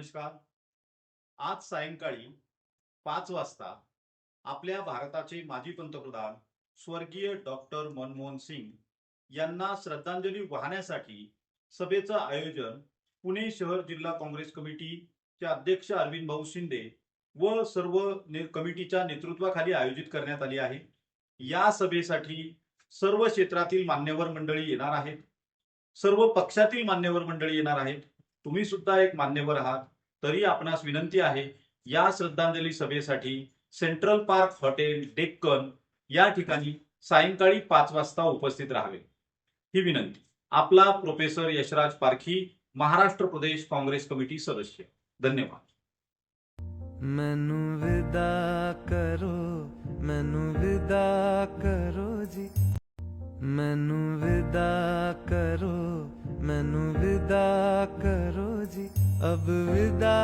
नमस्कार. आज सायंकाळी 5 वाजता आपल्या भारताचे माजी पंतप्रधान स्वर्गीय डॉक्टर मनमोहन सिंग यांना श्रद्धांजली वाहण्यासाठी सभेचं आयोजन पुणे शहर जिल्हा काँग्रेस कमिटीचे अध्यक्ष अरविंद भाऊ शिंदे व सर्व कमिटीच्या नेतृत्वाखाली आयोजित करण्यात आली आहे. या सभेसाठी सर्व क्षेत्रातील मान्यवर मंडळी येणार आहेत. सर्व पक्षातील मान्यवर मंडळी येणार आहेत. तुम्ही सुद्धा एक मान्यवर आहात. तरी आपणास विनंती आहे, या श्रद्धांजली सभेसाठी सेंट्रल पार्क हॉटेल डेक्कन या ठिकाणी सायंकाळी 5 वाजता उपस्थित राहावे ही विनंती. आपला प्रोफेसर यशराज पारखी, महाराष्ट्र प्रदेश काँग्रेस कमिटी सदस्य. धन्यवाद. मैनू विदा करो, मैनू विदा करो जी, मैनू विदा करो, मैनू विदा करो जी, अब विदा